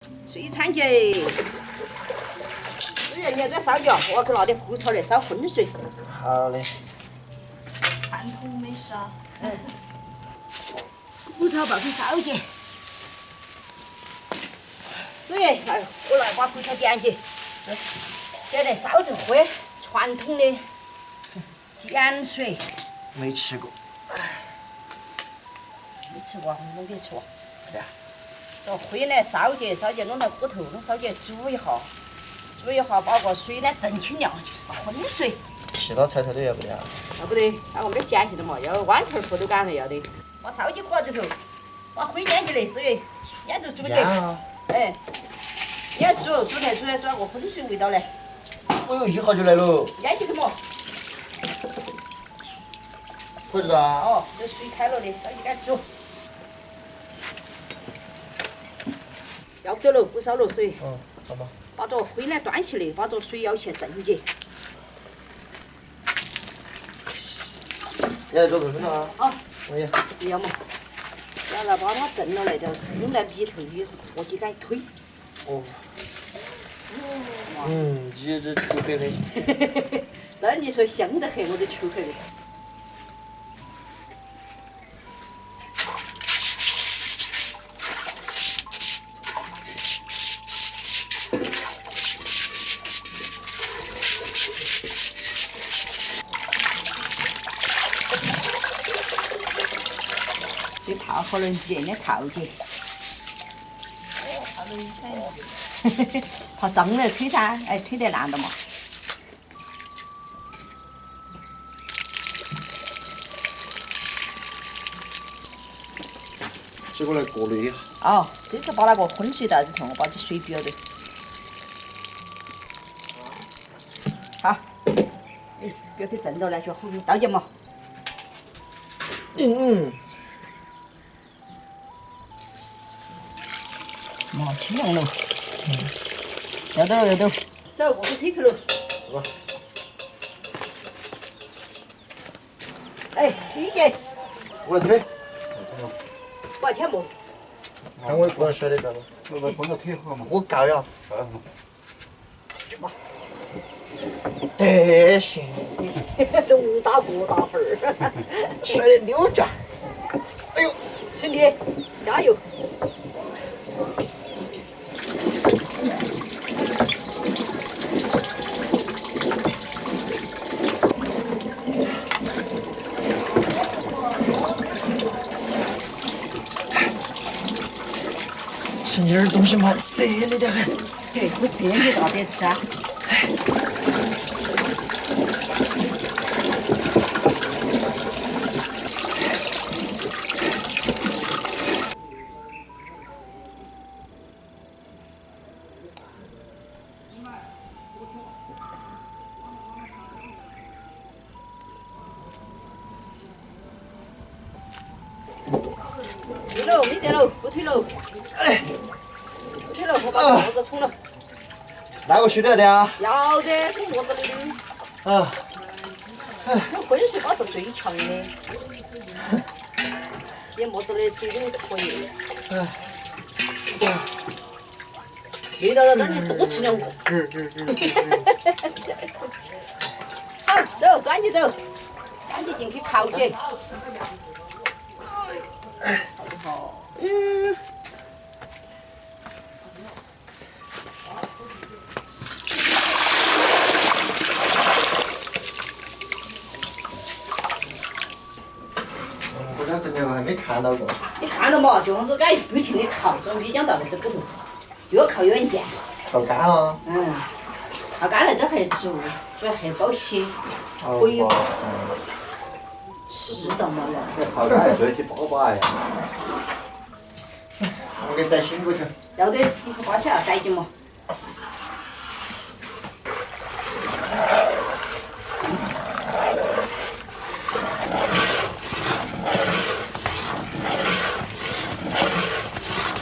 水产节，主人你在烧脚，我要去拿点枯草来烧荤水。好嘞。传统美食啊。枯草爆成烧节。主人，哎，我来把枯草点起，再来烧成灰，传统的碱水。没吃过。没吃过，弄别吃过。好的。这灰呢，烧节弄到锅头，弄烧节煮一下，把个水呢蒸清凉，就是荤水。其他菜都要不得啊？要不得，那我们碱性的嘛，要豌豆腐都干了要得。把烧鸡裹里头，把灰腌进来，思源，腌着煮着。哎，腌煮来煮那个荤水味道来。哎呦，一下就来了。腌起的嘛。可以的啊。哦，这水开了的，烧鸡干煮。要不得了，不烧了水。好嘛。把这灰呢端起来，把这水舀起来蒸起。你来做肉粉了啊？好。我也。要嘛，然后把它蒸了来就弄来米头与和鸡蛋推。哦。你这出黑黑。那你说香得很，我都出黑了。最怕可能见的套姐。好多以前。怕脏了推噻，哎，推得烂的嘛。这个来过滤一下。哦，这次把那个荤水倒里头，我把这水比了的。好，哎，不要去蒸着了，就后面倒进嘛。嘛，清凉了。要得了，要得了。走，我去推去了。走吧。哎，李姐。我推。多少钱不？看我不能甩得到吗？我把光头推好嘛。我告呀。嘛。得行。龙大不大份儿。甩得溜转。哎呦，兄弟，加油！吃点东西嘛，涩了得很。对，不涩你咋得吃啊？对喽，没得喽，不推喽。不推喽，我把锅子冲了。哪个水得的啊？要得，冲锅子里的。啊。我荤水包是最强的。洗沫子的水都可以。味道了，等你多吃两个。好，走，端起走，端起进去烤起。好。我刚真的我还没看到过。你看到嘛？就样子该不停的烤，这米浆倒在这里头，越烤越贱。烤干啊？烤干了这还煮，主要还包鲜，可以吃到嘛了。这烤干这些包包呀。我给摘辛过去。要得，你去包起来摘进嘛。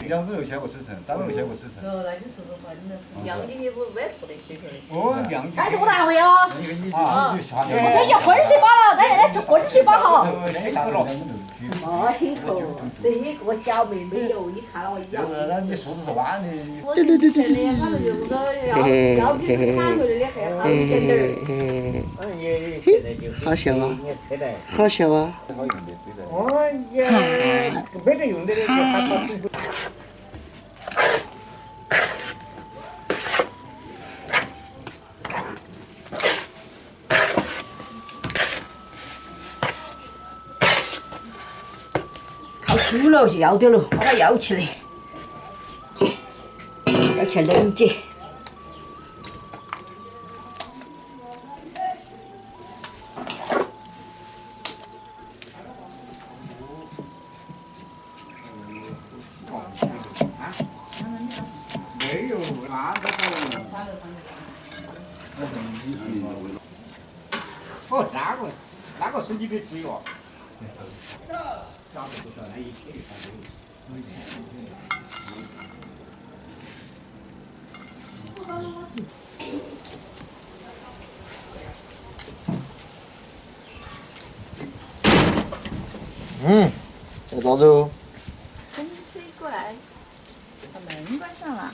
两种肉先不吃成，单肉先不吃成。哦，那就是说话，你娘你也不蛮说的，水头的。哦，两斤。哎，多大回哦？那个你就下我推就荤水包了，咱吃荤水包好。先吃了。没心头，这一个小妹妹哟，你看我咬。那你说的是弯的。我真的，他们用着要比砍回来的还好一点点儿。你现在就好笑啊！你车来，好笑啊！好用的，对的。哦也没得用的就还好。烤熟了就要得了，把它摇起来，要去冷解。没有，那个哦，那个身体别吃哟。在做肉。风吹过来，把门关上了。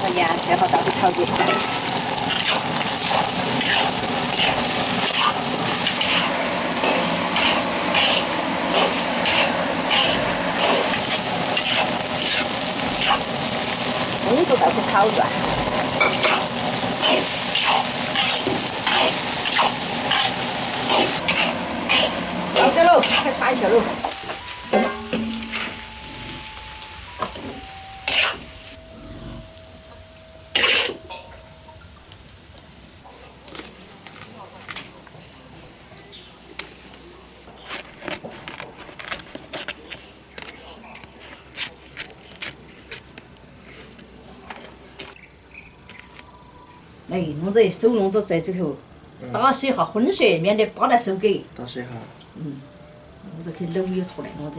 哎呀，这好到处炒的。工作到处炒转。要得喽，快穿去喽。哎，弄着手弄着在这头，打洗一下荤水，免得扒来手给。打洗一下，弄着去揉一坨来，弄着。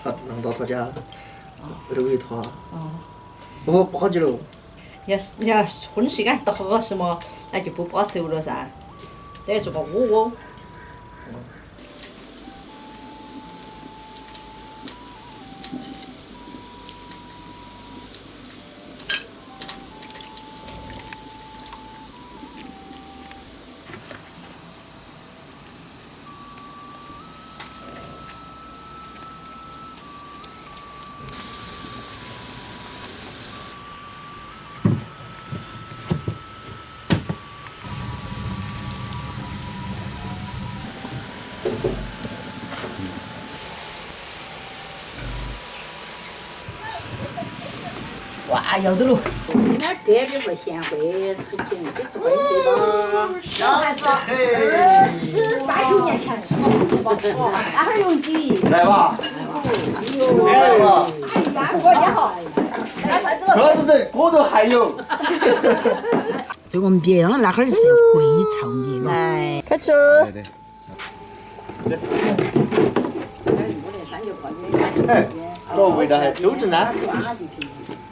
好，弄到他家，揉一坨。哦，扒起喽。要荤水干打好什么，那就不扒熟了噻，得做个窝窝。哇，要得喽！那隔壁不贤惠，不行，这做对吧？香子嘿， 89年前吃嘛，那会儿用几？来吧，来吧，那锅也好，可是这锅头还有。这个面那会儿是贵炒面嘛。哎，快吃！哎，这味道还都正呢。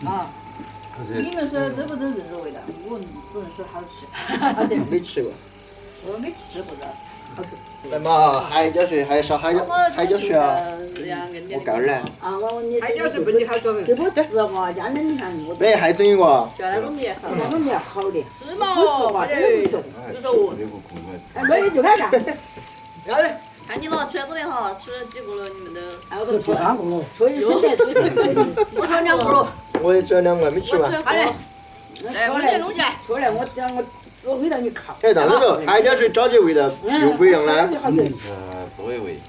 啊，你们说这不都人肉味道？我只能说好吃。没吃过。我没吃过的。来嘛，海椒水还有烧海椒水啊，我告来。啊，我海椒是本地好做。这不吃嘛，家里你看我。没还整一个。就那种面好。那种面好的。是嘛？不吃。哎，没有就看看。要得。看你了，吃了多的哈，吃了几个了？你们都？还有个吃3个了，所以现在最近我吃了2个了。我也吃了2个，没吃完。好嘞。来，我来弄起来。出来我只味道你靠。哎，但是说海椒水找起味道又不一样了。多一味。